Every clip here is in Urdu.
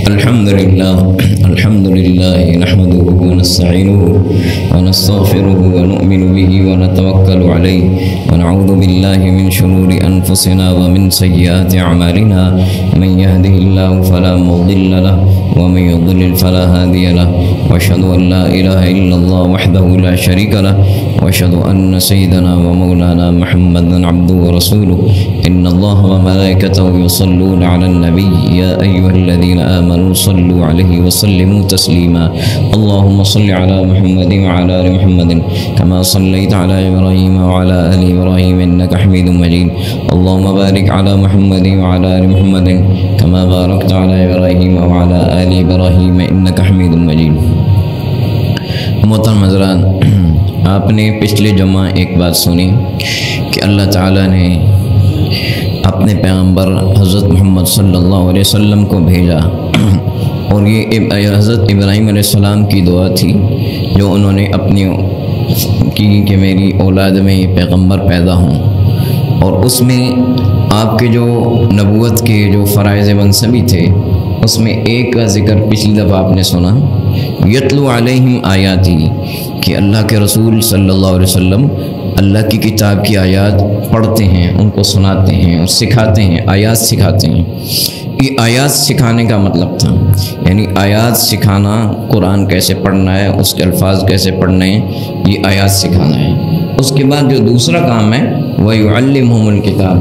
الحمد لله نحمده ونستعينه ونستغفره ونؤمن به ونتوكل عليه ونعوذ بالله من شرور أنفسنا ومن سيئات أعمالنا من يهده الله فلا مضل له ومن يضلل فلا هادي له وأشهد أن لا إله إلا الله وحده لا شريك له وأشهد أن سيدنا ومولانا محمدا عبده ورسوله إن الله وملائكته يصلون على النبي يا أيها الذين آمنوا صلوا عليه وسلموا تسليما اللهم صل على محمد وعلى آل محمد كما صليت على إبراهيم وعلى آل إبراهيم إنك حميد مجيد اللهم بارك على محمد وعلى آل محمد كما باركت على إبراهيم وعلى آل إبراهيم إنك حميد مجيد۔ محترم حضرات، آپ نے پچھلے جمعہ ایک بات سنی کہ اللہ تعالیٰ نے اپنے پیغمبر حضرت محمد صلی اللہ علیہ وسلم کو بھیجا، اور یہ حضرت ابراہیم علیہ السلام کی دعا تھی جو انہوں نے اپنی کی کہ میری اولاد میں یہ پیغمبر پیدا ہوں، اور اس میں آپ کے جو نبوت کے جو فرائض منصبی تھے اس میں ایک کا ذکر پچھلی دفعہ آپ نے سنا، یتلو علیہم آیاتی، کہ اللہ کے رسول صلی اللہ علیہ وسلم اللہ کی کتاب کی آیات پڑھتے ہیں، ان کو سناتے ہیں اور سکھاتے ہیں، آیات سکھاتے ہیں۔ یہ آیات سکھانے کا مطلب تھا، یعنی آیات سکھانا، قرآن کیسے پڑھنا ہے، اس کے الفاظ کیسے پڑھنے ہیں، یہ آیات سکھانا ہے۔ اس کے بعد جو دوسرا کام ہے وَيُعَلِّمُهُمُ الْكِتَابَ،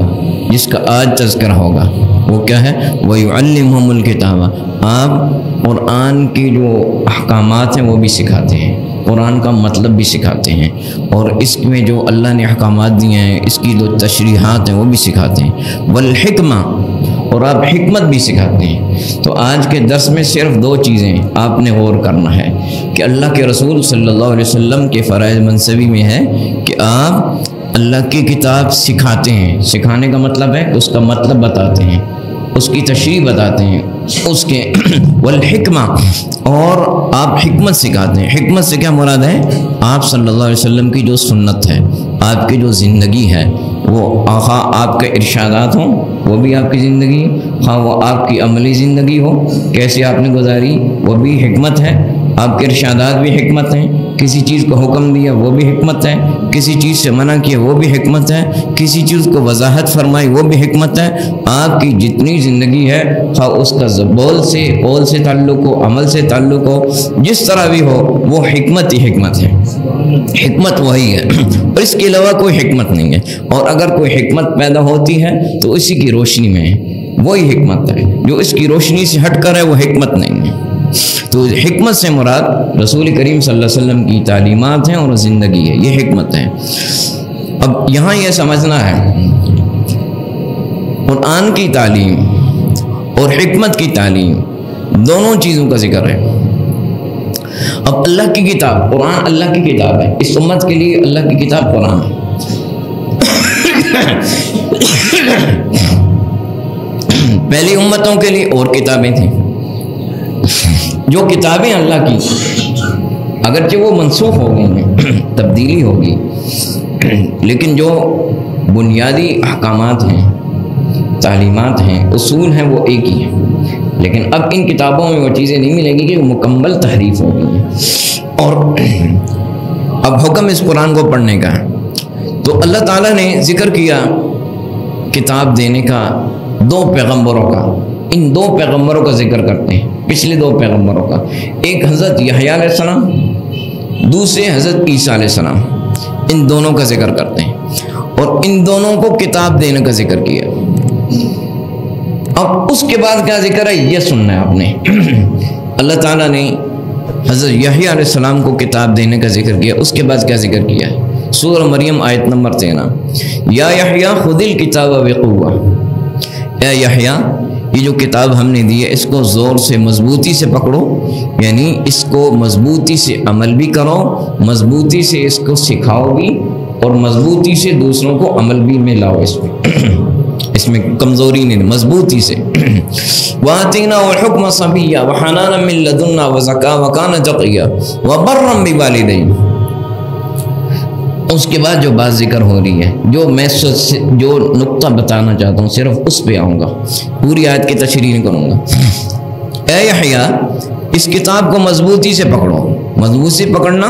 جس کا آج تذکرہ ہوگا، وہ کیا ہے؟ وَيُعَلِّمُهُمُ الْكِتَابَ، آپ قرآن کی جو احکامات ہیں وہ بھی سکھاتے ہیں، قرآن کا مطلب بھی سکھاتے ہیں، اور اس میں جو اللہ نے احکامات دیے ہیں اس کی جو تشریحات ہیں وہ بھی سکھاتے ہیں، والحکمہ، اور آپ حکمت بھی سکھاتے ہیں۔ تو آج کے درس میں صرف دو چیزیں آپ نے غور کرنا ہے کہ اللہ کے رسول صلی اللہ علیہ وسلم کے فرائض منصبی میں ہے کہ آپ اللہ کی کتاب سکھاتے ہیں، سکھانے کا مطلب ہے اس کا مطلب بتاتے ہیں، اس کی تشریح بتاتے ہیں، اس کے والحکمہ، اور آپ حکمت سکھاتے ہیں۔ حکمت سے کیا مراد ہے؟ آپ صلی اللہ علیہ وسلم کی جو سنت ہے، آپ کی جو زندگی ہے، وہ خواہ آپ کے ارشادات ہوں وہ بھی آپ کی زندگی، خواہ وہ آپ کی عملی زندگی ہو، کیسے آپ نے گزاری وہ بھی حکمت ہے، آپ کے ارشادات بھی حکمت ہیں، کسی چیز کو حکم دیا وہ بھی حکمت ہے، کسی چیز سے منع کیا وہ بھی حکمت ہے، کسی چیز کو وضاحت فرمائی وہ بھی حکمت ہے۔ آپ کی جتنی زندگی ہے، خواہ اس کا قول سے تعلق ہو، عمل سے تعلق ہو، جس طرح بھی ہو، وہ حکمت ہی حکمت ہے، حکمت وہی ہے، اور اس کے علاوہ کوئی حکمت نہیں ہے۔ اور اگر کوئی حکمت پیدا ہوتی ہے تو اسی کی روشنی میں ہے، وہی حکمت ہے، جو اس کی روشنی سے ہٹ کر ہے وہ حکمت نہیں ہے۔ تو حکمت سے مراد رسول کریم صلی اللہ علیہ وسلم کی تعلیمات ہیں اور زندگی ہے، یہ حکمت ہے۔ اب یہاں یہ سمجھنا ہے قرآن کی تعلیم اور حکمت کی تعلیم دونوں چیزوں کا ذکر ہے۔ اب اللہ کی کتاب، قرآن اللہ کی کتاب ہے، اس امت کے لیے اللہ کی کتاب قرآن ہے۔ پہلی امتوں کے لیے اور کتابیں تھیں، جو کتابیں اللہ کی اگرچہ وہ منسوخ ہو گئی ہیں، تبدیلی ہوگی، لیکن جو بنیادی احکامات ہیں، تعلیمات ہیں، اصول ہیں، وہ ایک ہی ہیں۔ لیکن اب ان کتابوں میں وہ چیزیں نہیں ملیں گی کہ وہ مکمل تحریف ہو گئی ہیں، اور اب حکم اس قرآن کو پڑھنے کا ہے۔ تو اللہ تعالیٰ نے ذکر کیا کتاب دینے کا دو پیغمبروں کا، ان دو پیغمبروں کا ذکر کرتے ہیں، پچھلے دو پیغمبروں کا، ایک حضرت یحییٰ علیہ السلام، دوسرے حضرت عیسیٰ علیہ السلام، ان دونوں کا ذکر کرتے ہیں، اور ان دونوں کو کتاب دینے کا ذکر کیا۔ اب اس کے بعد کیا ذکر ہے یہ سننا ہے آپ نے۔ اللہ تعالیٰ نے حضرت یحییٰ علیہ السلام کو کتاب دینے کا ذکر کیا، اس کے بعد کیا ذکر کیا ہے؟ سورہ مریم آیت نمبر 13، یا یحییٰ خذ الکتاب بقوہ، اے یحییٰ یہ جو کتاب ہم نے دی ہے اس کو زور سے، مضبوطی سے پکڑو، یعنی اس کو مضبوطی سے عمل بھی کرو، مضبوطی سے اس کو سکھاؤ بھی، اور مضبوطی سے دوسروں کو عمل بھی میں لاؤ، اس میں کمزوری نہیں، مضبوطی سے۔ وَآتَيْنَاهُ الْحُكْمَ صَبِيًّا وَحَنَانًا مِّن لَّدُنَّا وَزَكَاةً وَكَانَ تَقِيًّا وَبَرًّا بِوَالِدَيْهِ۔ اس کے بعد جو بات ذکر ہو رہی ہے، جو نقطہ بتانا چاہتا ہوں صرف اس پہ آؤں گا، پوری آیت کی تشریح نہیں کروں گا۔ اے یحییٰ اس کتاب کو مضبوطی سے پکڑو، مضبوط سے پکڑنا،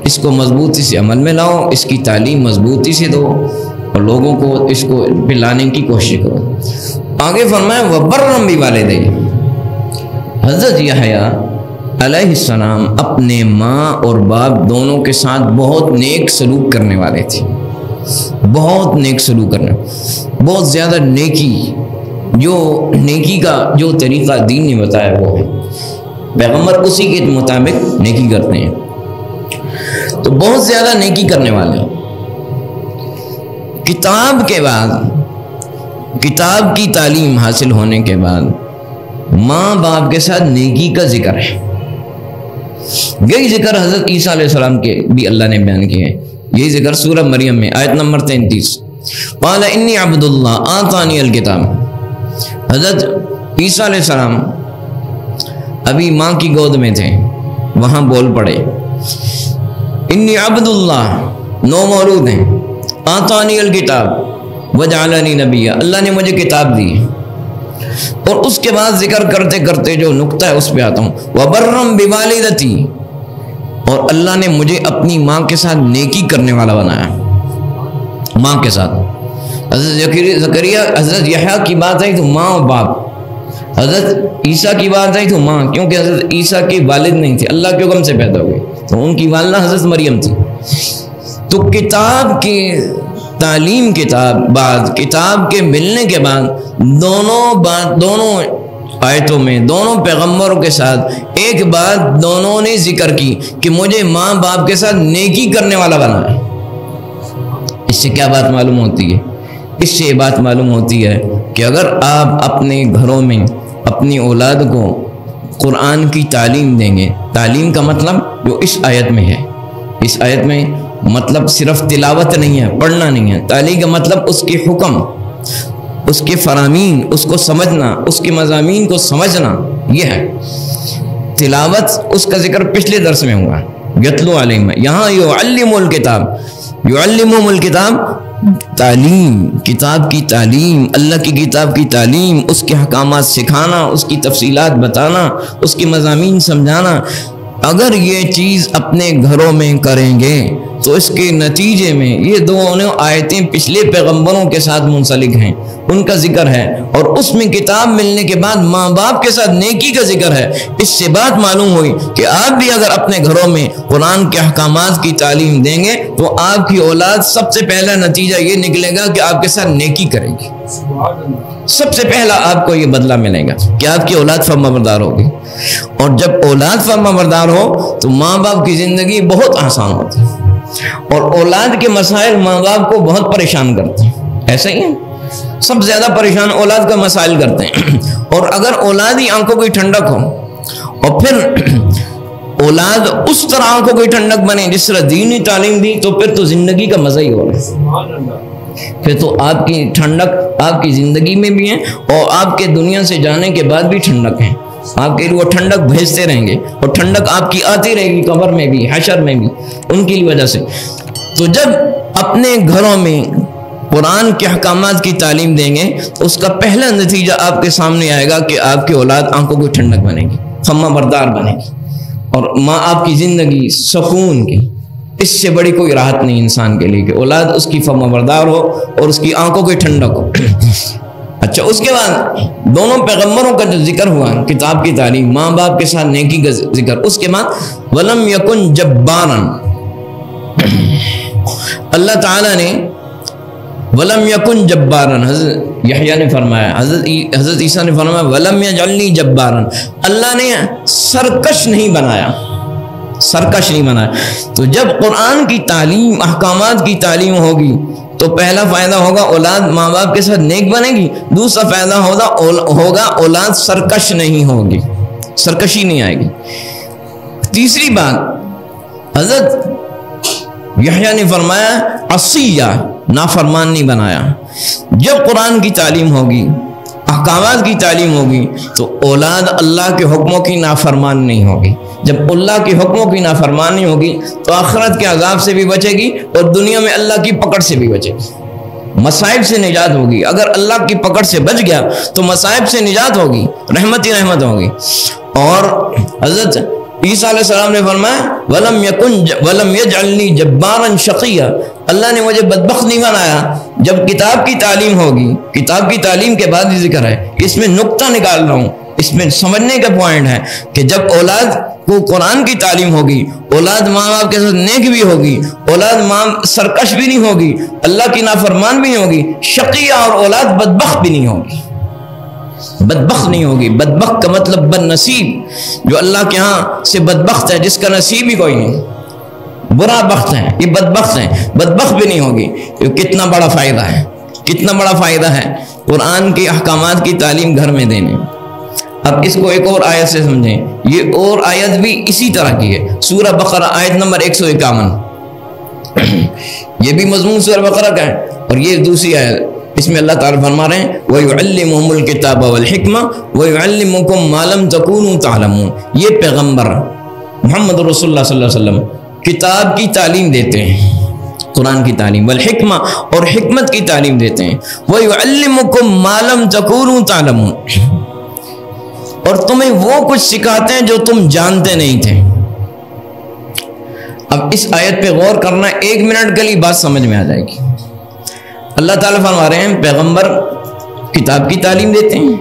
اس کو مضبوطی سے عمل میں لاؤ، اس کی تعلیم مضبوطی سے دو اور لوگوں کو اس کو پلانے کی کوشش کرو۔ آگے فرمایا وَبَرًّا بِوَالِدَیْهِ، حضرت یحییٰ علیہ السلام اپنے ماں اور باپ دونوں کے ساتھ بہت نیک سلوک کرنے والے تھے، بہت نیک سلوک کرنے، بہت زیادہ نیکی، جو نیکی کا جو طریقہ دین نے بتایا وہ ہے، پیغمبر اسی کے مطابق نیکی کرتے ہیں، تو بہت زیادہ نیکی کرنے والے ہیں۔ کتاب کے بعد، کتاب کی تعلیم حاصل ہونے کے بعد ماں باپ کے ساتھ نیکی کا ذکر ہے۔ یہی ذکر حضرت عیسیٰ علیہ السلام کے بھی اللہ نے بیان کیے ہیں، یہی ذکر سورہ مریم میں آیت نمبر 33، قال انی عبد اللہ آتانی الکتاب۔ حضرت عیسیٰ علیہ السلام ابھی ماں کی گود میں تھے، وہاں بول پڑے انی عبد اللہ، نو مولود ہیں، آتانی الکتاب وجعلنی نبیہ، اللہ نے مجھے کتاب دی۔ اور اس کے بعد ذکر کرتے کرتے جو نقطہ ہے اس پہ آتا ہوں، وَبَرًّا بِوَالِدَتِی، اور اللہ نے مجھے اپنی ماں کے ساتھ نیکی کرنے والا بنایا، ماں کے ساتھ۔ حضرت زکریا، حضرت یحییٰ کی بات آئی تو ماں اور باپ، حضرت عیسیٰ کی بات آئی تو ماں، کیونکہ حضرت عیسیٰ کے والد نہیں تھے، اللہ کے حکم سے پیدا ہوئے، تو ان کی والدہ حضرت مریم تھی۔ تو کتاب کی تعلیم کے بعد، کتاب کے ملنے کے بعد دونوں آیتوں میں دونوں پیغمبروں کے ساتھ ایک بات دونوں نے ذکر کی کہ مجھے ماں باپ کے ساتھ نیکی کرنے والا بنا ہے۔ اس سے کیا بات معلوم ہوتی ہے؟ اس سے یہ بات معلوم ہوتی ہے کہ اگر آپ اپنے گھروں میں اپنی اولاد کو قرآن کی تعلیم دیں گے، تعلیم کا مطلب جو اس آیت میں ہے، اس آیت میں مطلب صرف تلاوت نہیں ہے، پڑھنا نہیں ہے، تعلیم کا مطلب اس کے حکم، اس کے فرامین، اس کو سمجھنا، اس کے مضامین کو سمجھنا، یہ ہے تلاوت۔ اس کا ذکر پچھلے درس میں ہوا، یتلو علیہم، یہاں یعلم الکتاب، یعلمہم الکتاب، تعلیم، کتاب کی تعلیم، اللہ کی کتاب کی تعلیم، اس کے احکامات سکھانا، اس کی تفصیلات بتانا، اس کے مضامین سمجھانا۔ اگر یہ چیز اپنے گھروں میں کریں گے تو اس کے نتیجے میں یہ دونوں آیتیں پچھلے پیغمبروں کے ساتھ منسلک ہیں، ان کا ذکر ہے، اور اس میں کتاب ملنے کے بعد ماں باپ کے ساتھ نیکی کا ذکر ہے۔ اس سے بات معلوم ہوئی کہ آپ بھی اگر اپنے گھروں میں قرآن کے احکامات کی تعلیم دیں گے تو آپ کی اولاد سب سے پہلا نتیجہ یہ نکلے گا کہ آپ کے ساتھ نیکی کرے گی، سب سے پہلا آپ کو یہ بدلہ ملے گا کہ آپ کی اولاد فرمانبردار ہوگی۔ اور جب اولاد فرمانبردار ہو تو ماں باپ کی زندگی بہت آسان ہوتی ہے، اور اولاد کے مسائل ماں باپ کو بہت پریشان کرتے ہیں، ایسا ہی ہے، سب زیادہ پریشان اولاد کا مسائل کرتے ہیں۔ اور اگر اولاد ہی آنکھوں کی ٹھنڈک ہو، اور پھر اولاد اس طرح آنکھوں کی ٹھنڈک بنے جس طرح دینی تعلیم دی، تو پھر تو زندگی کا مزہ ہی ہوگا، پھر تو آپ کی ٹھنڈک آپ کی زندگی میں بھی ہے، اور آپ کے دنیا سے جانے کے بعد بھی ٹھنڈک ہے، آپ کے لیے وہ ٹھنڈک بھیجتے رہیں گے، اور ٹھنڈک آپ کی آتی رہے گی قبر میں بھی، حشر میں بھی، ان کی وجہ سے۔ تو جب اپنے گھروں میں قرآن کے احکامات کی تعلیم دیں گے تو اس کا پہلا نتیجہ آپ کے سامنے آئے گا کہ آپ کی اولاد آنکھوں کی ٹھنڈک بنے گی، فرمانبردار بنے گی، اور ماں آپ کی زندگی سکون کی۔ اس سے بڑی کوئی راحت نہیں انسان کے لیے کہ اولاد اس کی فرمانبردار ہو اور اس کی آنکھوں کی ٹھنڈک ہو۔ اچھا، اس کے بعد دونوں پیغمبروں کا جو ذکر ہوا، کتاب کی تعلیم، ماں باپ کے ساتھ نیکی کا ذکر، اس کے بعد وَلَمْ يَكُنْ جَبَّارًا، اللہ تعالیٰ نے وَلَمْ يَكُنْ جَبَّارًا، حضرت یحییٰ نے فرمایا، حضرت عیسیٰ نے فرمایا وَلَمْ يَجْعَلْنِي جَبَّارًا، اللہ نے سرکش نہیں بنایا، سرکش نہیں بنایا۔ تو جب قرآن کی تعلیم، احکامات کی تعلیم ہوگی تو پہلا فائدہ ہوگا اولاد ماں باپ کے ساتھ نیک بنے گی، دوسرا فائدہ ہوگا اولاد سرکش نہیں ہوگی، سرکشی نہیں آئے گی۔ تیسری بات، حضرت یحییٰ نے فرمایا عصیہ، نافرمان نہیں بنایا۔ جب قرآن کی تعلیم ہوگی، احکامات کی تعلیم ہوگی تو اولاد اللہ کے حکموں کی نافرمان نہیں ہوگی۔ جب اللہ کے حکموں کی نافرمانی ہوگی تو آخرت کے عذاب سے بھی بچے گی اور دنیا میں اللہ کی پکڑ سے بھی بچے گی، مصائب سے نجات ہوگی۔ اگر اللہ کی پکڑ سے بچ گیا تو مصائب سے نجات ہوگی، رحمت ہی رحمت ہوگی۔ اور حضرت عیسیٰ علیہ السلام نے فرمایا وَلَمْ يَجْعَلْنِي جَبَّارًا شَقِيًّا، اللہ نے مجھے بدبخت نہیں بنایا۔ جب کتاب کی تعلیم ہوگی، کتاب کی تعلیم کے بعد ہی ذکر ہے، اس میں نقطہ نکال رہا ہوں، اس میں سمجھنے کا پوائنٹ ہے کہ جب اولاد کو قرآن کی تعلیم ہوگی، اولاد ماں باپ کے ساتھ نیک بھی ہوگی، اولاد ماں سرکش بھی نہیں ہوگی، اللہ کی نافرمان بھی نہیں ہوگی، شقیہ اور اولاد بدبخت بھی نہیں ہوگی، بدبخت نہیں ہوگی۔ بدبخت کا مطلب بد نصیب، جو اللہ کے ہاں سے بدبخت ہے، جس کا نصیب ہی کوئی نہیں، برا بخت ہے، یہ بدبخت ہے، بدبخت بھی نہیں ہوگی۔ یہ کتنا بڑا فائدہ ہے، کتنا بڑا فائدہ ہے قرآن کے احکامات کی تعلیم گھر میں دینے۔ اب اس کو ایک اور آیت سے سمجھیں، یہ اور آیت بھی اسی طرح کی ہے، سورہ بقرہ آیت نمبر 151، یہ بھی مضمون سورہ بقرہ کا ہے، اور یہ دوسری آیت، اس میں اللہ تعالیٰ فرما رہے ہیں وَيُعَلِّمُهُمُ الْكِتَابَ وَالْحِكْمَةَ وَيُعَلِّمُكُم مَّا لَمْ تَكُونُوا تَعْلَمُونَ۔ یہ پیغمبر محمد رسول اللہ صلی اللہ علیہ وسلم کتاب کی تعلیم دیتے ہیں، قرآن کی تعلیم، والحکمہ اور حکمت کی تعلیم دیتے ہیں، وَيُعَلِّمُكُم مَّا لَمْ تَكُونُوا تَعْلَمُونَ، اور تمہیں وہ کچھ سکھاتے ہیں جو تم جانتے نہیں تھے۔ اب اس آیت پہ غور کرنا، 1 منٹ کے لیے بات سمجھ میں آ جائے گی۔ اللہ تعالیٰ فرما رہے ہیں پیغمبر کتاب کی تعلیم دیتے ہیں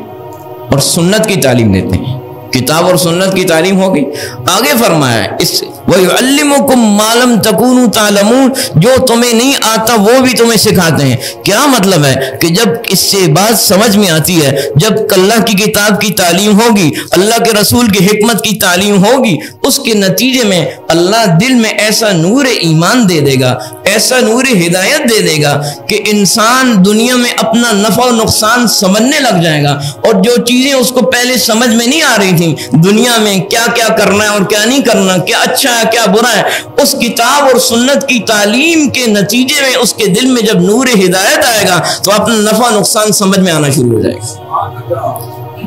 اور سنت کی تعلیم دیتے ہیں، کتاب اور سنت کی تعلیم ہوگی۔ آگے فرمایا ہے اس وَيُعَلِّمُكُم مَّا لَمْ تَكُونُوا تَعْلَمُونَ، جو تمہیں نہیں آتا وہ بھی تمہیں سکھاتے ہیں۔ کیا مطلب ہے کہ جب اس سے بات سمجھ میں آتی ہے، جب اللہ کی کتاب کی تعلیم ہوگی، اللہ کے رسول کی حکمت کی تعلیم ہوگی، اس کے نتیجے میں اللہ دل میں ایسا نور ایمان دے دے گا، ایسا نور ہدایت دے دے گا کہ انسان دنیا میں اپنا نفع و نقصان سمجھنے لگ جائے گا، اور جو چیزیں اس کو پہلے سمجھ میں نہیں آ رہی تھیں، دنیا میں کیا کیا کرنا ہے اور کیا نہیں کرنا، کیا اچھا ہے کیا برا ہے، اس کتاب اور سنت کی تعلیم کے نتیجے میں اس کے دل میں جب نور ہدایت آئے گا تو اپنا نفع نقصان سمجھ میں آنا شروع ہو جائے گا۔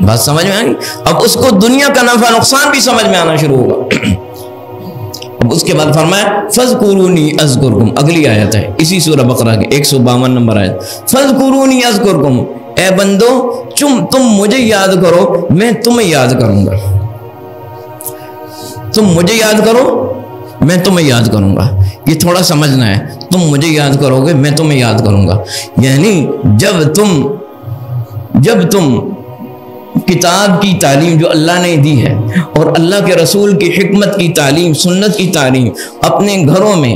بات سمجھ میں آئی؟ اب اس کو دنیا کا نفع نقصان بھی سمجھ میں آنا شروع ہوگا۔ اب اس کے بعد فرمایا فَاذْكُرُونِي أَذْكُرْكُمْ، اگلی آیت ہے اسی سورہ بقرہ کے 152 نمبر آیت، فَاذْكُرُونِي أَذْكُرْكُمْ، اے بندو تم مجھے یاد کرو، میں تمہیں یاد کروں گا۔ تم مجھے یاد کرو، میں تمہیں یاد کروں گا۔ یہ تھوڑا سمجھنا ہے، تم مجھے یاد کرو گے، میں تمہیں یاد کروں گا، یعنی جب تم کتاب کی تعلیم جو اللہ نے دی ہے اور اللہ کے رسول کی حکمت کی تعلیم، سنت کی تعلیم اپنے گھروں میں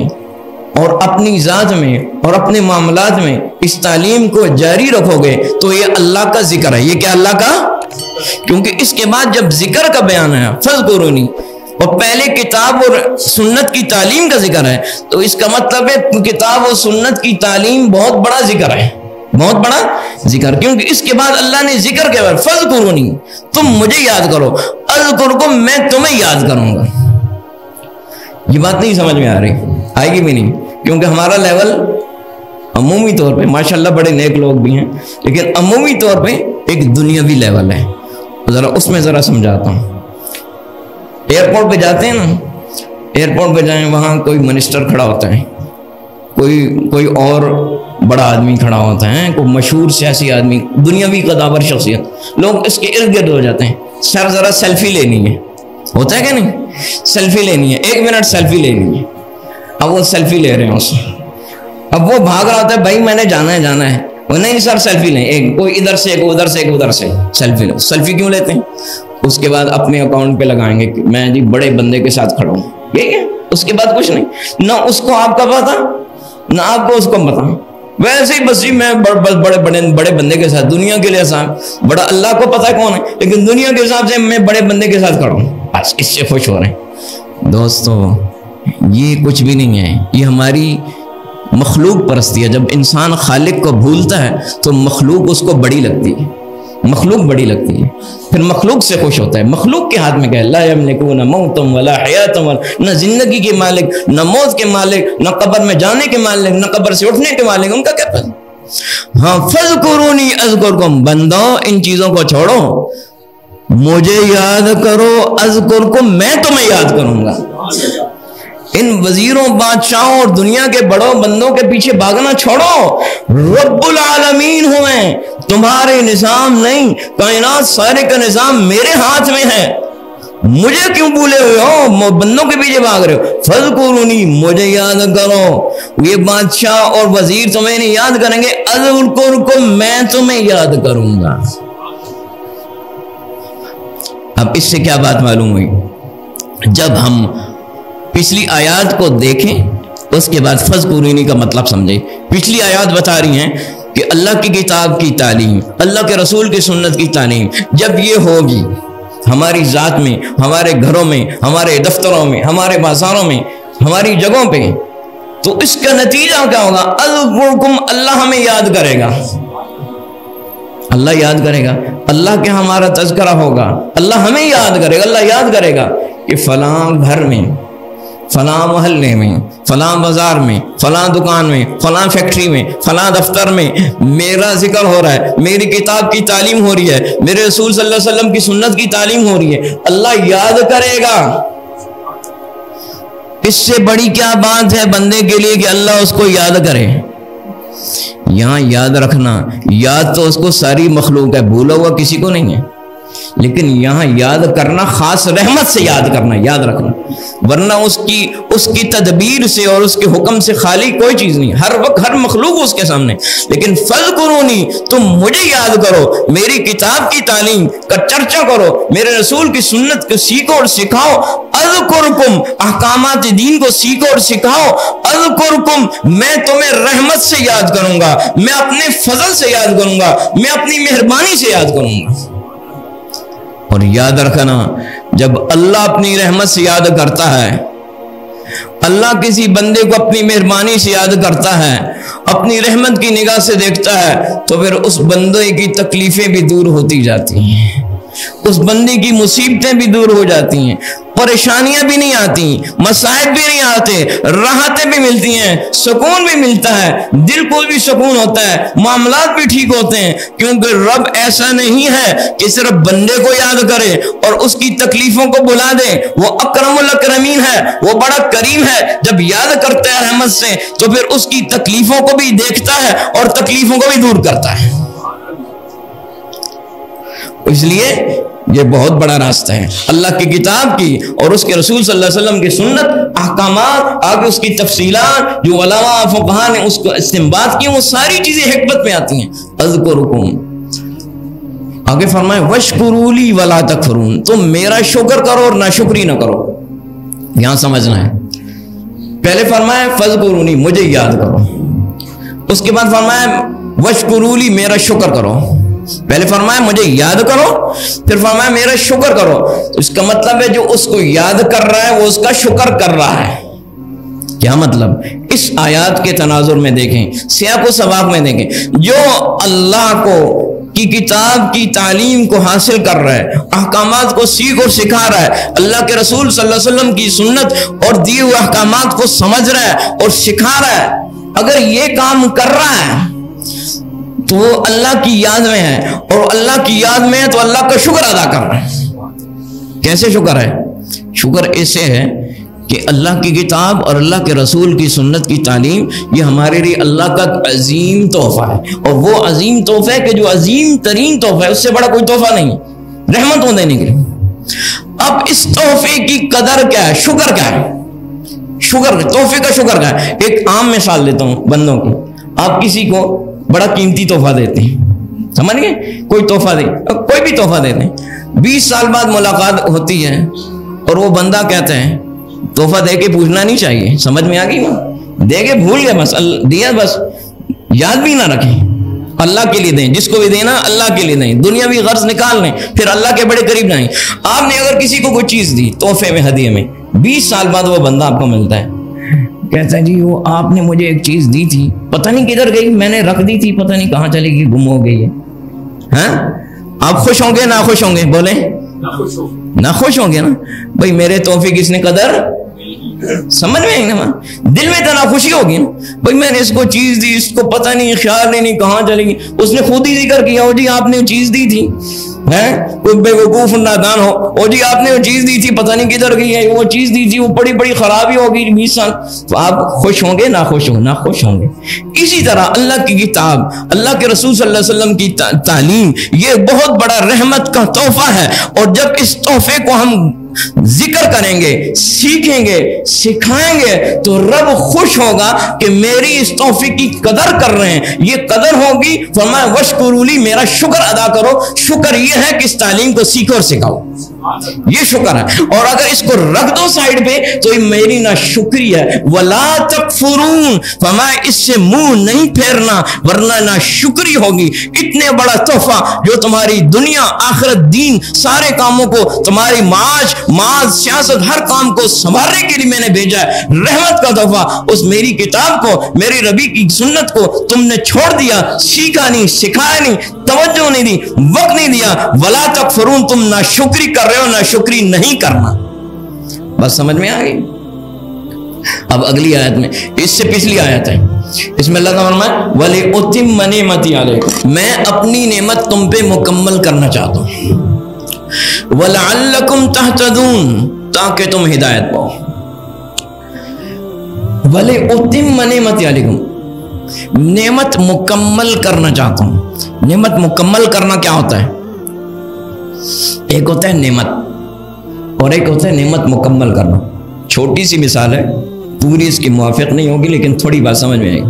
اور اپنی ذات میں اور اپنے معاملات میں اس تعلیم کو جاری رکھو گے تو یہ اللہ کا ذکر ہے۔ یہ کیا اللہ کا؟ کیونکہ اس کے بعد جب ذکر کا بیان ہے فَاذْكُرُونِی، اور پہلے کتاب اور سنت کی تعلیم کا ذکر ہے، تو اس کا مطلب ہے کتاب اور سنت کی تعلیم بہت بڑا ذکر ہے، بہت بڑا ذکر، کیونکہ اس کے بعد اللہ نے ذکر کے بعد فَاذْكُرُونِی، تم مجھے یاد کرو، اذکرکم، میں تمہیں یاد کروں گا۔ یہ بات نہیں سمجھ میں آ رہی، آئے گی بھی نہیں، کیونکہ ہمارا لیول عمومی طور پہ ماشاءاللہ بڑے نیک لوگ بھی ہیں، لیکن عمومی طور پہ ایک دنیاوی لیول ہے، ذرا اس میں ذرا سمجھاتا ہوں۔ ایئرپورٹ پہ جاتے ہیں نا، ایئرپورٹ پہ جائیں، وہاں کوئی منسٹر کھڑا ہوتا ہے، کوئی اور بڑا آدمی کھڑا ہوتا ہے، کوئی مشہور سیاسی آدمی، دنیاوی قداور شخصیت، لوگ اس کے ارد گرد ہو جاتے ہیں، سر ذرا سیلفی لینی ہے، ہوتا ہے کہ نہیں؟ سیلفی لینی ہے، 1 منٹ سیلفی لینی ہے۔ اب وہ سیلفی لے رہے ہیں اس سے، اب وہ بھاگ رہا ہوتا ہے، بھائی میں نے جانا ہے، وہ نہیں سر سیلفی لیں، ایک کوئی ادھر سے ایک ادھر سے ایک ادھر سے سیلفی لیں۔ سیلفی کیوں لیتے ہیں؟ اس کے بعد اپنے اکاؤنٹ پہ لگائیں گے کہ میں جی بڑے بندے کے ساتھ کھڑا ہوں، یہی ہے، اس کے بعد کچھ نہیں، نہ اس کو آپ کا پتا نہ آپ کو اس کو پتا، ویسے ہی بس جی میں بڑے بندے کے ساتھ، دنیا کے لیے صاحب بڑا اللہ کو پتا ہے کون ہے، لیکن دنیا کے حساب سے میں بڑے بندے کے ساتھ کھڑا ہوں، بس اس سے خوش ہو رہے ہیں۔ دوستو یہ کچھ بھی نہیں ہے، یہ ہماری مخلوق پرستی ہے۔ جب انسان خالق کو بھولتا ہے تو مخلوق اس کو بڑی لگتی ہے، مخلوق بڑی لگتی ہے، پھر مخلوق سے خوش ہوتا ہے۔ مخلوق کے ہاتھ میں کیا ہے؟ لا یملکون موتا ولا حیاتا، نہ زندگی کے مالک، نہ موت کے مالک، نہ قبر میں جانے کے مالک، نہ قبر سے اٹھنے کے مالک، ان کا کیا پتہ؟ ہاں فَاذْكُرُونِی أَذْكُرْكُمْ، بندو ان چیزوں کو چھوڑو، مجھے یاد کرو، اذکرکم، میں تمہیں یاد کروں گا۔ ان وزیروں، بادشاہوں اور دنیا کے بڑوں بندوں کے پیچھے بھاگنا چھوڑو، رب العالمین ہوئے، تمہارے نظام نہیں، کائنات سارے کا نظام میرے ہاتھ میں ہے، مجھے کیوں بھولے ہوئے ہو، بندوں کے پیچھے بھاگ رہے ہو؟ فذکرونی، مجھے یاد کرو۔ یہ بادشاہ اور وزیر تمہیں نہیں یاد کریں گے، اذکرکم، میں تمہیں یاد کروں گا۔ اب اس سے کیا بات معلوم ہوئی؟ جب ہم پچھلی آیات کو دیکھیں اس کے بعد فذکرونی کا مطلب سمجھیں۔ پچھلی آیات بتا رہی ہیں کہ اللہ کی کتاب کی تعلیم، اللہ کے رسول کی سنت کی تعلیم جب یہ ہوگی ہماری ذات میں، ہمارے گھروں میں، ہمارے دفتروں میں، ہمارے بازاروں میں، ہماری جگہوں پہ، تو اس کا نتیجہ کیا ہوگا؟ اذکرکم، اللہ ہمیں یاد کرے گا، اللہ یاد کرے گا، اللہ کے ہمارا تذکرہ ہوگا، اللہ ہمیں یاد کرے گا، اللہ یاد کرے گا کہ فلاں گھر میں، فلاں محلے میں، فلاں بازار میں، فلاں دکان میں، فلاں فیکٹری میں، فلاں دفتر میں میرا ذکر ہو رہا ہے، میری کتاب کی تعلیم ہو رہی ہے، میرے رسول صلی اللہ علیہ وسلم کی سنت کی تعلیم ہو رہی ہے، اللہ یاد کرے گا۔ اس سے بڑی کیا بات ہے بندے کے لیے کہ اللہ اس کو یاد کرے؟ یہاں یاد رکھنا، یاد تو اس کو ساری مخلوق ہے، بھولا ہوا کسی کو نہیں ہے، لیکن یہاں یاد کرنا خاص رحمت سے یاد کرنا، یاد رکھنا، ورنہ اس کی تدبیر سے اور اس کے حکم سے خالی کوئی چیز نہیں، ہر وقت ہر مخلوق اس کے سامنے۔ لیکن فذکرونی، تم مجھے یاد کرو، میری کتاب کی تعلیم کا چرچا کرو، میرے رسول کی سنت کو سیکھو اور سکھاؤ، اذکرکم، احکامات دین کو سیکھو اور سکھاؤ، اذکرکم، میں تمہیں رحمت سے یاد کروں گا، میں اپنے فضل سے یاد کروں گا، میں اپنی مہربانی سے یاد کروں گا۔ اور یاد رکھنا، جب اللہ اپنی رحمت سے یاد کرتا ہے، اللہ کسی بندے کو اپنی مہربانی سے یاد کرتا ہے، اپنی رحمت کی نگاہ سے دیکھتا ہے، تو پھر اس بندے کی تکلیفیں بھی دور ہوتی جاتی ہیں، اس بندے کی مصیبتیں بھی دور ہو جاتی ہیں، پریشانیاں بھی نہیں آتی، مسائب بھی نہیں آتے، راحتیں بھی ملتی ہیں، سکون بھی ملتا ہے، دل کو بھی سکون ہوتا ہے، معاملات بھی ٹھیک ہوتے ہیں، کیونکہ رب ایسا نہیں ہے کہ صرف بندے کو یاد کرے اور اس کی تکلیفوں کو بھلا دے، وہ اکرم الاکرمین ہے، وہ بڑا کریم ہے، جب یاد کرتا ہے رحمت سے تو پھر اس کی تکلیفوں کو بھی دیکھتا ہے اور تکلیفوں کو بھی دور کرتا ہے۔ اس لیے یہ بہت بڑا راستہ ہے، اللہ کی کتاب کی اور اس کے رسول صلی اللہ علیہ وسلم کی سنت، احکامات، آگے اس کی تفصیلات جو علماء فقہاء نے اس کو استنباط کی، وہ ساری چیزیں حکمت میں آتی ہیں۔ اذکرکم، آگے فرمائے واشکروا لی ولا تکفرون، تم میرا شکر کرو اور ناشکری نہ کرو۔ یہاں سمجھنا ہے، پہلے فرمائے فذکرونی، مجھے یاد کرو، اس کے بعد فرمائے واشکروا لی، میرا شکر کرو۔ پہلے فرمایا مجھے یاد کرو، پھر فرمایا میرا شکر کرو۔ اس کا مطلب ہے جو اس کو یاد کر رہا ہے وہ اس کا شکر کر رہا ہے۔ کیا مطلب؟ اس آیات کے تناظر میں دیکھیں، سیاق و سباق میں دیکھیں، جو اللہ کو کی کتاب کی تعلیم کو حاصل کر رہا ہے، احکامات کو سیکھ اور سکھا رہا ہے، اللہ کے رسول صلی اللہ علیہ وسلم کی سنت اور دیے ہوئے احکامات کو سمجھ رہا ہے اور سکھا رہا ہے، اگر یہ کام کر رہا ہے تو وہ اللہ کی یاد میں ہے، اور اللہ کی یاد میں ہے تو اللہ کا شکر ادا کر رہا ہے۔ کیسے شکر ہے؟ شکر ایسے ہے کہ اللہ کی کتاب اور اللہ کے رسول کی سنت کی تعلیم یہ ہمارے لیے اللہ کا عظیم تحفہ ہے، اور وہ عظیم تحفہ ہے کہ جو عظیم ترین تحفہ ہے، اس سے بڑا کوئی تحفہ نہیں، رحمت ہوں دینے کے لیے۔ اب اس تحفے کی قدر کیا ہے، شکر کیا ہے، شکر تحفے کا شکر کیا ہے؟ ایک عام مثال دیتا ہوں بندوں کی، آپ کسی کو بڑا قیمتی تحفہ دیتے ہیں، سمجھ گئے؟ کوئی تحفہ دے، کوئی بھی تحفہ دیتے ہیں، 20 سال بعد ملاقات ہوتی ہے اور وہ بندہ کہتا ہے تحفہ دے کے پوچھنا نہیں چاہیے، سمجھ میں آ گئی نا؟ دے کے بھول گئے، بس دیا، بس یاد بھی نہ رکھیں، اللہ کے لیے دیں، جس کو بھی دینا اللہ کے لیے دیں، دنیاوی غرض نکال لیں، پھر اللہ کے بڑے قریب نہ آئیں۔ آپ نے اگر کسی کو کوئی چیز دی تحفے میں، ہدیے میں، 20 سال بعد وہ بندہ آپ کو ملتا ہے، کہتا ہے جی وہ آپ نے مجھے ایک چیز دی تھی، پتہ نہیں کدھر گئی، میں نے رکھ دی تھی، پتہ نہیں کہاں چلی گئی، گم ہو گئی ہے۔ ہاں، آپ خوش ہوں گے نہ خوش ہوں گے؟ بولیں نہ خوش ہوں گے نا بھائی، میرے تحفے کی اس نے قدر سمجھ میں آئی نا؟ دل میں تو خوشی ہوگی نا بھائی، میں نے اس کو چیز دی، اس کو پتہ نہیں، خیال نہیں کہاں چلے گی، اس نے خود ہی ذکر کیا، جی آپ نے چیز دی تھی، کوئی بے وقوف نادان ہو، جی آپ نے وہ چیز دی تھی، پتہ نہیں کدھر گئی ہے، وہ چیز دی تھی، وہ بڑی خرابی ہوگی 20 سال، تو آپ خوش ہوں گے نہ خوش ہوں؟ نہ خوش ہوں گے۔ اسی طرح اللہ کی کتاب، اللہ کے رسول صلی اللہ علیہ وسلم کی تعلیم، یہ بہت بڑا رحمت کا تحفہ ہے، اور جب اس تحفے کو ہم ذکر کریں گے، سیکھیں گے، سکھائیں گے تو رب خوش ہوگا کہ میری اس توفیق کی قدر کر رہے ہیں. یہ قدر ہوگی، فرمایا وشکروا لی، میرا شکر ادا کرو. شکر یہ ہے کہ اس تعلیم کو سیکھو اور سکھاؤ، یہ شکر ہے. اور اگر اس کو رکھ دو سائیڈ پہ تو یہ میری ناشکری ہے. ولا تکفرون، فرمایا اس سے منہ نہیں پھیرنا ورنہ ناشکری ہوگی. اتنے بڑا تحفہ جو تمہاری دنیا آخرت دین سارے کاموں کو، تمہاری معاش سیاست ہر کام کو سنبھالنے کے لیے میں نے بھیجا ہے، رحمت کا تحفہ. اس میری کتاب کو، میری ربی کی سنت کو تم نے چھوڑ دیا، سیکھا نہیں، سکھایا نہیں، توجہ نہیں دی، وقت نہیں دیا. ولا تکفرون، تم ناشکری کر رہے ہو، ناشکری نہیں کرنا. بس سمجھ میں آ گئی. اب اگلی آیت میں، اس سے پچھلی آیت ہے، اس میں اللہ تعالیٰ فرمایا وَلِأُتِمَّ نِعْمَتِي عَلَيْكُمْ، میں اپنی نعمت تم پہ مکمل کرنا چاہتا ہوں. وَلَعَلَّكُمْ تَهْتَدُونَ، تاکہ تم ہدایت پاؤ. وَلِأُتِمَّ نِعْمَتِي عَلَيْكُمْ، نعمت مکمل کرنا چاہتا ہوں. نعمت مکمل کرنا کیا ہوتا ہے؟ ایک ہوتا ہے نعمت اور ایک ہوتا ہے نعمت مکمل کرنا. چھوٹی سی مثال ہے، پوری اس کی موافق نہیں ہوگی لیکن تھوڑی بات سمجھ میں آئے گی.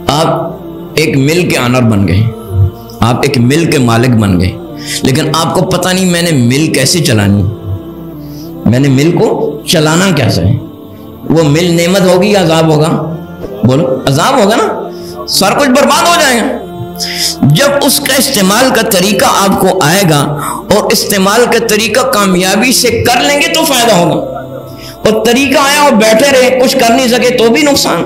آپ ایک مل کے آنر بن گئے، آپ ایک مل کے مالک بن گئے، لیکن آپ کو پتہ نہیں میں نے مل کیسے چلانی، میں نے مل کو چلانا کیسے ہے. وہ مل نعمت ہوگی یا عذاب ہوگا؟ بولو، عذاب ہوگا نا، سارا کچھ برباد ہو جائے گا. جب اس کا استعمال کا طریقہ آپ کو آئے گا اور استعمال کا طریقہ کامیابی سے کر لیں گے تو فائدہ ہوگا، اور طریقہ آیا اور بیٹھے رہے کچھ کر نہیں سکے تو بھی نقصان.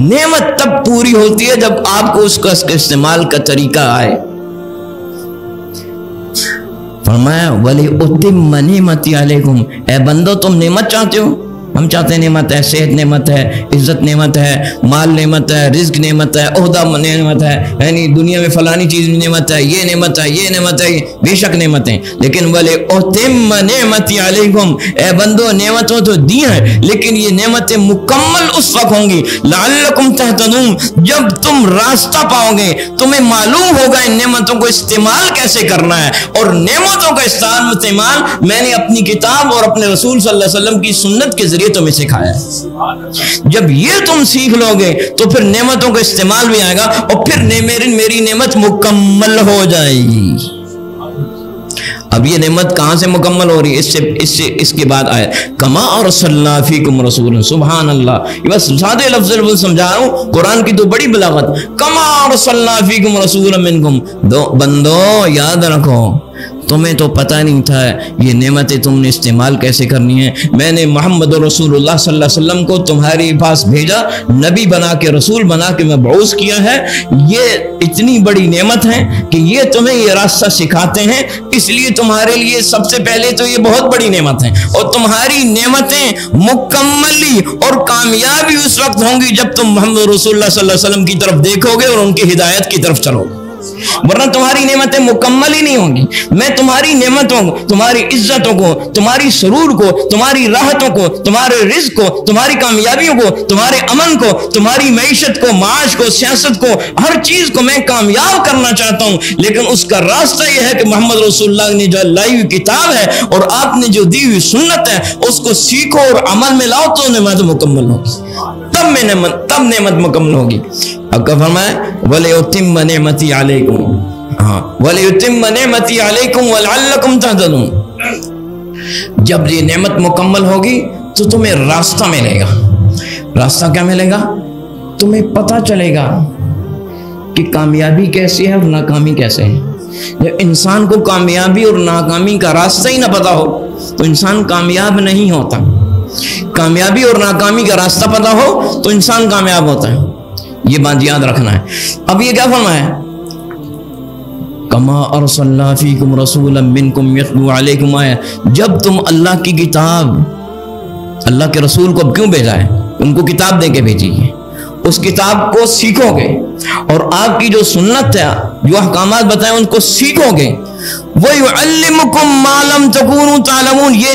نعمت تب پوری ہوتی ہے جب آپ کو اس کا استعمال کا طریقہ آئے. فرمایا وَلِأُتِمَّ نِعْمَتِي عَلَيْكُمْ، اے بندو تم نعمت چاہتے ہو، ہم چاہتے ہیں نعمت ہے، صحت نعمت ہے، عزت نعمت ہے، مال نعمت ہے، رزق نعمت ہے، عہدہ نعمت ہے، یعنی دنیا میں فلانی چیز نعمت ہے، یہ نعمت ہے، یہ نعمت ہے، بے شک نعمتیں. لیکن وَلِأُتِمَّ نِعْمَتِي عَلَيْكُمْ، اے بندو نعمتوں تو دی ہیں لیکن یہ نعمتیں مکمل اس وقت ہوں گی لَعَلَّكُمْ تَهْتَدُونَ، جب تم راستہ پاؤ گے، تمہیں معلوم ہوگا ان نعمتوں کو استعمال کیسے کرنا ہے. اور نعمتوں کا استعمال میں نے اپنی کتاب اور اپنے رسول صلی اللہ علیہ وسلم کی سنت کے ذریعے تمہیں سکھایا ہے. جب یہ تم سیکھ لو گے تو پھر نعمتوں کا استعمال بھی آئے گا اور پھر میری نعمت مکمل ہو جائے گی. اب یہ نعمت کہاں سے مکمل ہو رہی ہے؟ اس کے بعد آئے کما ارسلنا فیکم رسول. سبحان اللہ، یہ بس سادے لفظ سمجھا رہا ہوں، قرآن کی تو بڑی بلاغت. کما ارسلنا فیکم رسول منکم، بندو یاد رکھو تمہیں تو پتہ نہیں تھا یہ نعمتیں تم نے استعمال کیسے کرنی ہیں. میں نے محمد رسول اللہ صلی اللہ علیہ وسلم کو تمہارے پاس بھیجا، نبی بنا کے، رسول بنا کے مبعوث کیا ہے. یہ اتنی بڑی نعمت ہے کہ یہ تمہیں یہ راستہ سکھاتے ہیں، اس لیے تمہارے لیے سب سے پہلے تو یہ بہت بڑی نعمت ہے. اور تمہاری نعمتیں مکملی اور کامیابی اس وقت ہوں گی جب تم محمد رسول اللہ صلی اللہ علیہ وسلم کی طرف دیکھو گے اور ان کی ہدایت کی طرف چلو گے، ورنہ تمہاری نعمتیں مکمل ہی نہیں ہوں گی. میں تمہاری نعمتوں کو، تمہاری عزتوں کو، تمہاری سرور کو، تمہاری راحتوں کو، تمہارے رزق کو، تمہاری کامیابیوں کو، تمہارے امن کو، تمہاری معیشت کو، معاش کو، سیاست کو، ہر چیز کو میں کامیاب کرنا چاہتا ہوں. لیکن اس کا راستہ یہ ہے کہ محمد رسول اللہ نے جو لائی ہوئی کتاب ہے اور آپ نے جو دی ہوئی سنت ہے اس کو سیکھو اور عمل میں لاؤ تو نعمت مکمل ہوگی، تب نعمت مکمل ہوگی. اب کا فرمایا وَلِأُتِمَّ نِعْمَتِي عَلَيْكُمْ، وَلِأُتِمَّ نِعْمَتِي عَلَيْكُمْ وَلَعَلَّكُمْ تَهْتَدُونَ. جب یہ نعمت مکمل ہوگی تو تمہیں راستہ ملے گا. راستہ کیا ملے گا؟ تمہیں پتہ چلے گا کہ کامیابی کیسی ہے اور ناکامی کیسے ہے. جب انسان کو کامیابی اور ناکامی کا راستہ ہی نہ پتہ ہو تو انسان کامیاب نہیں ہوتا. کامیابی اور ناکامی کا راستہ پتہ ہو تو انسان کامیاب ہوتا ہے. یہ بات یاد رکھنا ہے. اب یہ کیا فرمایا؟ کما ارسلنا فیکم رسولا منکم یتلو علیکم آیا. جب تم اللہ کی کتاب، اللہ کے رسول کو کیوں بھیجا ہے؟ ان کو کتاب دے کے بھیجی ہے. اس کتاب کو سیکھو گے اور آپ کی جو سنت ہے، جو احکامات بتائیں ان کو سیکھو گے. وَيُعَلِّمُكُمْ مَا لَمْ تَكُونُوا تَعْلَمُونَ. یہ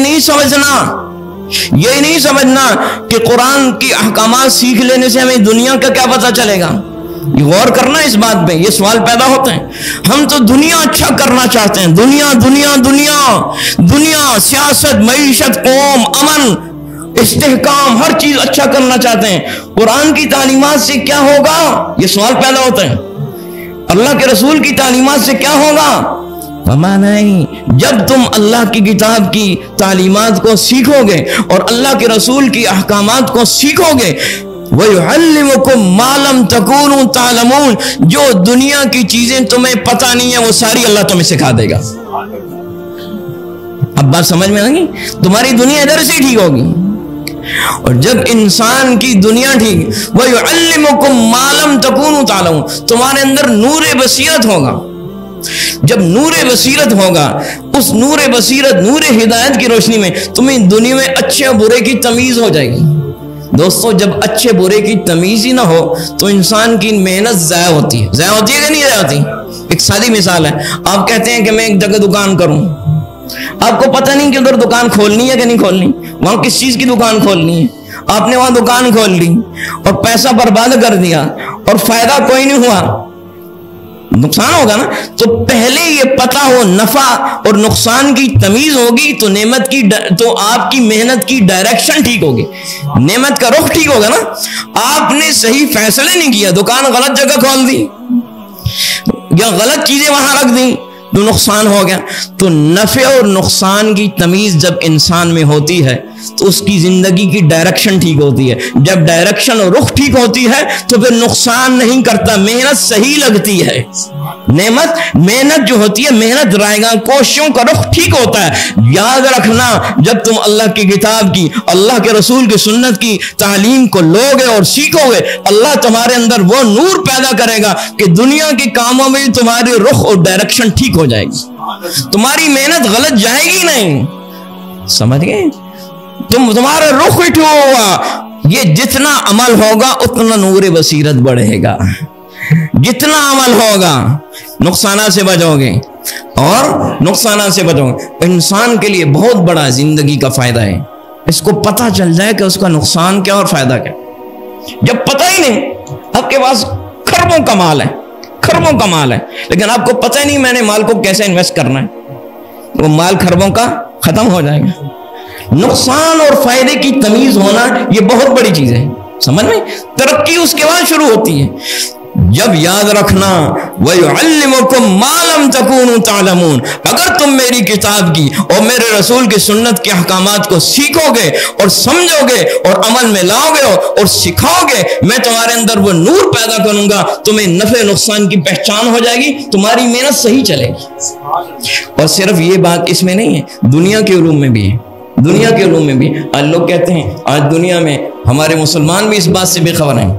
نہیں سمجھنا کہ قرآن کی احکامات سیکھ لینے سے ہمیں دنیا کا کیا پتہ چلے گا، غور کرنا اس بات پہ، یہ سوال پیدا ہوتے ہیں۔ ہم تو دنیا اچھا کرنا چاہتے ہیں، دنیا دنیا دنیا دنیا، سیاست، معیشت، قوم، امن، استحکام، ہر چیز اچھا کرنا چاہتے ہیں۔ قرآن کی تعلیمات سے کیا ہوگا؟ یہ سوال پیدا ہوتا ہے۔ اللہ کے رسول کی تعلیمات سے کیا ہوگا؟ نہیں، جب تم اللہ کی کتاب کی تعلیمات کو سیکھو گے اور اللہ کے رسول کی احکامات کو سیکھو گے، وَيُعَلِّمُكُمْ مَا لَمْ تَكُونُوا تَعْلَمُونَ، جو دنیا کی چیزیں تمہیں پتہ نہیں ہیں وہ ساری اللہ تمہیں سکھا دے گا۔ اب بات سمجھ میں آگئی؟ تمہاری دنیا ادھر سے ٹھیک ہوگی، اور جب انسان کی دنیا ٹھیک، وَيُعَلِّمُكُمْ مَا لَمْ تَكُونُوا تَعْلَمُونَ، تمہارے اندر نور بصیرت ہوگا۔ جب نور بصیرت ہوگا، اس نور بصیرت، نور ہدایت کی روشنی میں تمہیں دنیا میں اچھے اور برے کی تمیز ہو جائے گی۔ دوستو، جب اچھے برے کی تمیز ہی نہ ہو تو انسان کی محنت ضائع ہوتی ہے۔ ضائع ہوتی ہے کہ نہیں ضائع ہوتی؟ ایک سادی مثال ہے، آپ کہتے ہیں کہ میں ایک جگہ دکان کروں، آپ کو پتہ نہیں کہ ادھر دکان کھولنی ہے کہ نہیں کھولنی، وہاں کس چیز کی دکان کھولنی ہے، آپ نے وہاں دکان کھول لی اور پیسہ برباد کر دیا اور فائدہ کوئی نہیں ہوا، نقصان ہوگا نا۔ تو پہلے یہ پتہ ہو، نفع اور نقصان کی تمیز ہوگی تو نعمت کی تو آپ کی محنت کی ڈائریکشن ٹھیک ہوگی، نعمت کا رخ ٹھیک ہوگا نا۔ آپ نے صحیح فیصلے نہیں کیا، دکان غلط جگہ کھول دی یا غلط چیزیں وہاں رکھ دیں تو نقصان ہو گیا۔ تو نفع اور نقصان کی تمیز جب انسان میں ہوتی ہے تو اس کی زندگی کی ڈائریکشن ٹھیک ہوتی ہے۔ جب ڈائریکشن اور رخ ٹھیک ہوتی ہے تو پھر نقصان نہیں کرتا، محنت صحیح لگتی ہے۔ محنت جو ہوتی ہے، محنت رائے گاں کوششوں کا رخ ٹھیک ہوتا ہے۔ یاد رکھنا، جب تم اللہ کی کتاب کی، اللہ کے رسول کی سنت کی تعلیم کو لوگے اور سیکھو گے، اللہ تمہارے اندر وہ نور پیدا کرے گا کہ دنیا کے کاموں میں تمہاری رخ اور ڈائریکشن ٹھیک ہو جائے گی، تمہاری محنت غلط جائے گی نہیں۔ سمجھ گئے؟ تمہارا رخ ٹھیک ہوگا، یہ جتنا عمل ہوگا اتنا نور بصیرت بڑھے گا، جتنا عمل ہوگا نقصانات سے بچو گے اور نقصانات سے بچو گے۔ انسان کے لیے بہت بڑا زندگی کا فائدہ ہے، اس کو پتہ چل جائے کہ اس کا نقصان کیا اور فائدہ کیا۔ جب پتہ ہی نہیں، آپ کے پاس کھربوں کا مال ہے، کھربوں کا مال ہے، لیکن آپ کو پتہ ہی نہیں میں نے مال کو کیسے انویسٹ کرنا ہے، وہ مال کھربوں کا ختم ہو جائے گا۔ نقصان اور فائدے کی تمیز ہونا یہ بہت بڑی چیز ہے، سمجھ میں؟ ترقی اس کے بعد شروع ہوتی ہے جب یاد رکھنا وَيُعَلِّمُكُمْ مَا لَمْ تَكُونُوا تَعْلَمُونَ، اگر تم میری کتاب کی اور میرے رسول کی سنت کے احکامات کو سیکھو گے اور سمجھو گے اور عمل میں لاؤ گے اور سکھاؤ گے، میں تمہارے اندر وہ نور پیدا کروں گا، تمہیں نفع نقصان کی پہچان ہو جائے گی، تمہاری محنت صحیح چلے گی۔ اور صرف یہ بات اس میں نہیں ہے، دنیا کے علوم میں بھی ہے، دنیا کے علوم میں بھی۔ آج لوگ کہتے ہیں، آج دنیا میں ہمارے مسلمان بھی اس بات سے بے خبر ہیں،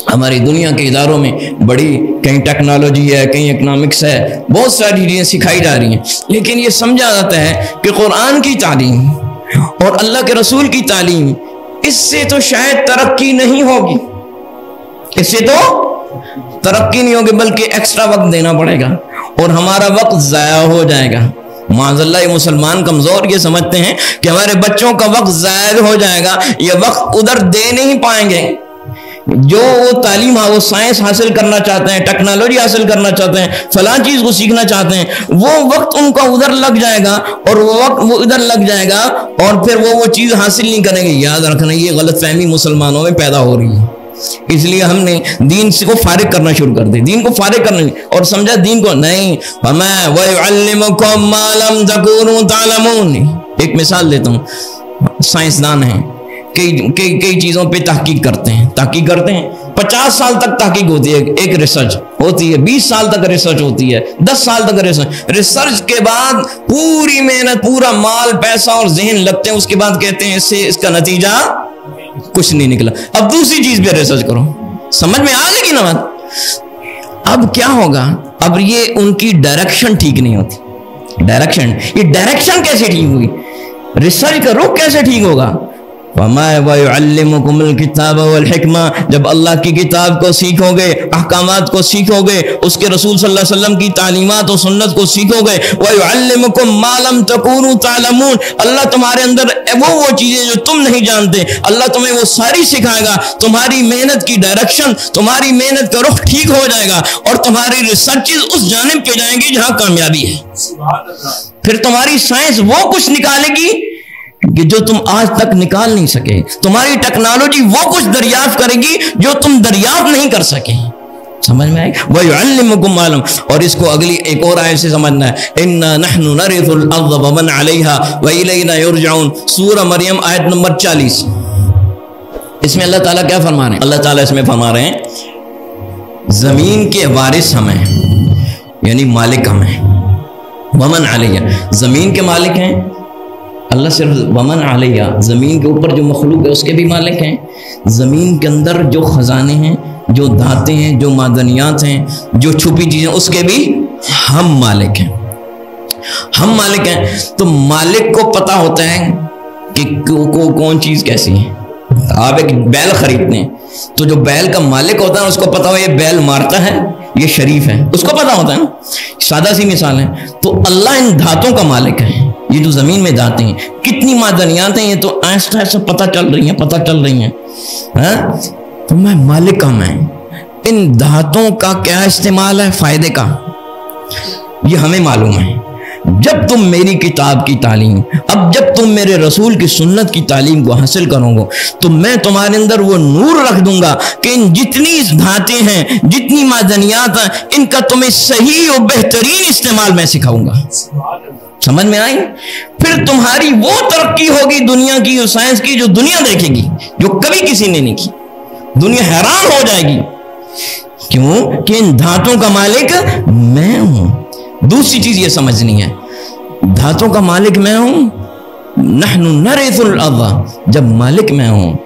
ہماری دنیا کے اداروں میں بڑی کہیں ٹیکنالوجی ہے، کہیں اکنامکس ہے، بہت ساری چیزیں سکھائی جا رہی ہیں، لیکن یہ سمجھا جاتا ہے کہ قرآن کی تعلیم اور اللہ کے رسول کی تعلیم، اس سے تو شاید ترقی نہیں ہوگی، اس سے تو ترقی نہیں ہوگی، بلکہ ایکسٹرا وقت دینا پڑے گا اور ہمارا وقت ضائع ہو جائے گا۔ معاذ اللہ، یہ مسلمان کمزور یہ سمجھتے ہیں کہ ہمارے بچوں کا وقت ضائع ہو جائے گا، یہ وقت ادھر دے نہیں پائیں گے۔ جو وہ تعلیم وہ سائنس حاصل کرنا چاہتے ہیں، ٹیکنالوجی حاصل کرنا چاہتے ہیں، فلاں چیز کو سیکھنا چاہتے ہیں، وہ وقت ان کا ادھر لگ جائے گا اور وہ وقت وہ ادھر لگ جائے گا اور پھر وہ چیز حاصل نہیں کریں گے۔ یاد رکھنا، یہ غلط فہمی مسلمانوں میں پیدا ہو رہی ہے، اس لیے ہم نے دین کو فارغ کرنا شروع کر دی، دین کو فارغ کرنا اور سمجھا دین کو نہیں۔ فرمایا وَيُعَلِّمُكُمْ مَا لَمْ تَكُونُوا تَعْلَمُونَ۔ ایک مثال دیتا ہوں، سائنسدان ہیں، کئی چیزوں پہ تحقیق کرتے ہیں، 50 سال تک تحقیق ہوتی ہے، ایک ریسرچ ہوتی ہے، 20 سال تک ریسرچ ہوتی ہے، 10 سال تک ریسرچ کے بعد پوری محنت، پورا مال، پیسہ اور ذہن لگتے ہیں، اس کے بعد کہتے ہیں اس کا نتیجہ کچھ نہیں نکلا، اب دوسری چیز پہ ریسرچ کرو۔ سمجھ میں آ گئی نا بات؟ اب کیا ہوگا؟ اب یہ ان کی ڈائریکشن ٹھیک نہیں ہوتی۔ ڈائریکشن، یہ ڈائریکشن کیسے ٹھیک ہوگی؟ ریسرچ کا رخ کیسے ٹھیک ہوگا؟ وَيُعَلِّمُكُمُ الْكِتَابَ وَالْحِكْمَةَ، جب اللہ کی کتاب کو سیکھو گے، احکامات کو سیکھو گے، اس کے رسول صلی اللہ علیہ وسلم کی تعلیمات و سنت کو سیکھو گے، وَيُعَلِّمُكُم مَّا لَمْ تَكُونُوا تَعْلَمُونَ، اللہ تمہارے اندر وہ چیزیں جو تم نہیں جانتے اللہ تمہیں وہ ساری سکھائے گا، تمہاری محنت کی ڈائریکشن، تمہاری محنت کا رخ ٹھیک ہو جائے گا، اور تمہاری ریسرچز اس جانب پہ جائیں گی جہاں کامیابی ہے۔ پھر تمہاری سائنس وہ کچھ نکالے گی کہ جو تم آج تک نکال نہیں سکے، تمہاری ٹیکنالوجی وہ کچھ دریافت کرے گی جو تم دریافت نہیں کر سکے۔ سمجھ میں آئی؟ وَيُعَلِّمُكُم مَّا لَمْ، اور اس کو اگلی ایک اور آیت سے سمجھنا ہے، إِنَّا نَحْنُ نَرِثُ الْأَرْضَ وَمَنْ عَلَيْهَا وَإِلَيْنَا يُرْجَعُونَ، سورہ مریم آیت نمبر 40۔ اس میں اللہ تعالیٰ کیا فرما رہے ہیں؟ اللہ تعالیٰ اس میں فرما رہے ہیں زمین کے وارث ہم ہیں، یعنی مالک ہم ہیں، وَمَنْ عَلَيْهَا، زمین کے مالک ہیں اللہ، صرف ومن علیہ، زمین کے اوپر جو مخلوق ہے اس کے بھی مالک ہیں، زمین کے اندر جو خزانے ہیں، جو دھاتیں ہیں، جو معدنیات ہیں، جو چھپی چیزیں، اس کے بھی ہم مالک ہیں، ہم مالک ہیں۔ تو مالک کو پتہ ہوتا ہے کہ کون چیز کیسی ہے۔ آپ ایک بیل خریدتے ہیں تو جو بیل کا مالک ہوتا ہے اس کو پتہ ہو یہ بیل مارتا ہے، یہ شریف ہے، اس کو پتہ ہوتا ہے نا، سادہ سی مثال ہے۔ تو اللہ ان دھاتوں کا مالک ہے، یہ جو زمین میں دھاتیں ہیں، کتنی معدنیات ہیں، یہ تو آہستہ آہستہ پتہ چل رہی ہیں ہاں؟ تو میں مالک ہوں، میں ان دھاتوں کا کیا استعمال ہے فائدے کا، یہ ہمیں معلوم ہے۔ جب تم میری کتاب کی تعلیم، اب جب تم میرے رسول کی سنت کی تعلیم کو حاصل کرو گے تو میں تمہارے اندر وہ نور رکھ دوں گا کہ ان جتنی دھاتیں ہیں، جتنی معدنیات ہیں، ان کا تمہیں صحیح اور بہترین استعمال میں سکھاؤں گا۔ سمجھ میں آئی؟ پھر تمہاری وہ ترقی ہوگی دنیا کی اور سائنس کی جو دنیا دیکھے گی، جو کبھی کسی نے نہیں کی۔ دنیا حیران ہو جائے گی، کیوں کہ ان دھاتوں کا مالک میں ہوں۔ دوسری چیز یہ سمجھنی ہے، دھاتوں کا مالک میں ہوں، نحن نرث الارض، جب مالک میں ہوں،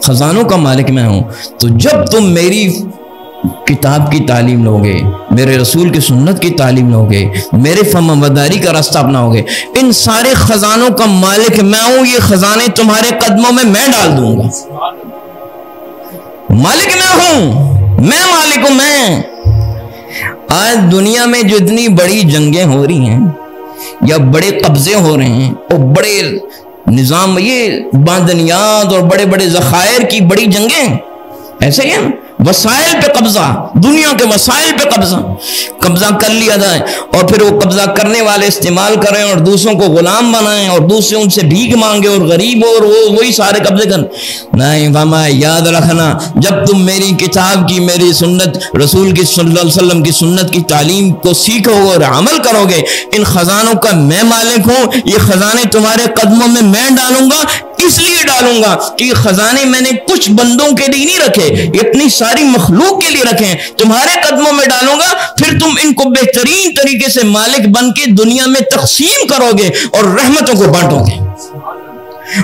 خزانوں کا مالک میں ہوں، تو جب تم میری کتاب کی تعلیم لوگے، میرے رسول کی سنت کی تعلیم لوگے، میرے فرمانبرداری کا راستہ اپناؤ گے، ان سارے خزانوں کا مالک میں ہوں، یہ خزانے تمہارے قدموں میں ڈال دوں گا۔ مالک میں ہوں، میں مالک ہوں، میں۔ آج دنیا میں جو اتنی بڑی جنگیں ہو رہی ہیں یا بڑے قبضے ہو رہے ہیں اور بڑے نظام، یہ معدنیات اور بڑے بڑے ذخائر کی بڑی جنگیں، ایسے ہی ہیں، وسائل پہ قبضہ، دنیا کے وسائل پہ قبضہ کر لیا جائے، اور پھر وہ قبضہ کرنے والے استعمال کریں اور دوسروں کو غلام بنائیں اور دوسرے ان سے بھیک مانگے اور غریب اور وہی سارے قبضے کریں۔ نہیں فرمایا، یاد رکھنا جب تم میری کتاب کی، میری سنت، رسول کی صلی اللہ علیہ وسلم کی سنت کی تعلیم کو سیکھو گے اور عمل کرو گے، ان خزانوں کا میں مالک ہوں، یہ خزانے تمہارے قدموں میں ڈالوں گا۔ اس لیے ڈالوں گا کہ یہ خزانے میں نے کچھ بندوں کے لیے نہیں رکھے، یہ اپنی ساری مخلوق کے لیے رکھے ہیں، تمہارے قدموں میں ڈالوں گا، پھر تم ان کو بہترین طریقے سے مالک بن کے دنیا میں تقسیم کرو گے اور رحمتوں کو بانٹو گے،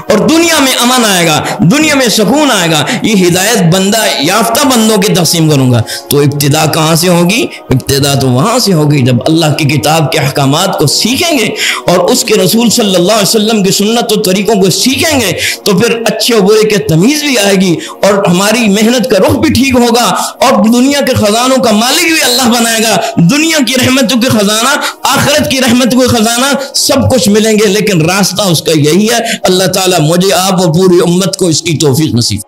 اور دنیا میں امن آئے گا، دنیا میں سکون آئے گا۔ یہ ہدایت بندہ یافتہ بندوں کے تقسیم کروں گا۔ تو ابتدا کہاں سے ہوگی؟ ابتدا تو وہاں سے ہوگی جب اللہ کی کتاب کے احکامات کو سیکھیں گے اور اس کے رسول صلی اللہ علیہ وسلم کی سنت و طریقوں کو سیکھیں گے، تو پھر اچھے و برے کے تمیز بھی آئے گی اور ہماری محنت کا رخ بھی ٹھیک ہوگا، اور دنیا کے خزانوں کا مالک بھی اللہ بنائے گا۔ دنیا کی رحمتوں کے خزانہ، آخرت کی رحمتوں کے خزانہ سب کچھ ملیں گے، لیکن راستہ اس کا یہی ہے۔ اللہ تعالیٰ مجھے، آپ اور پوری امت کو اس کی توفیق نصیب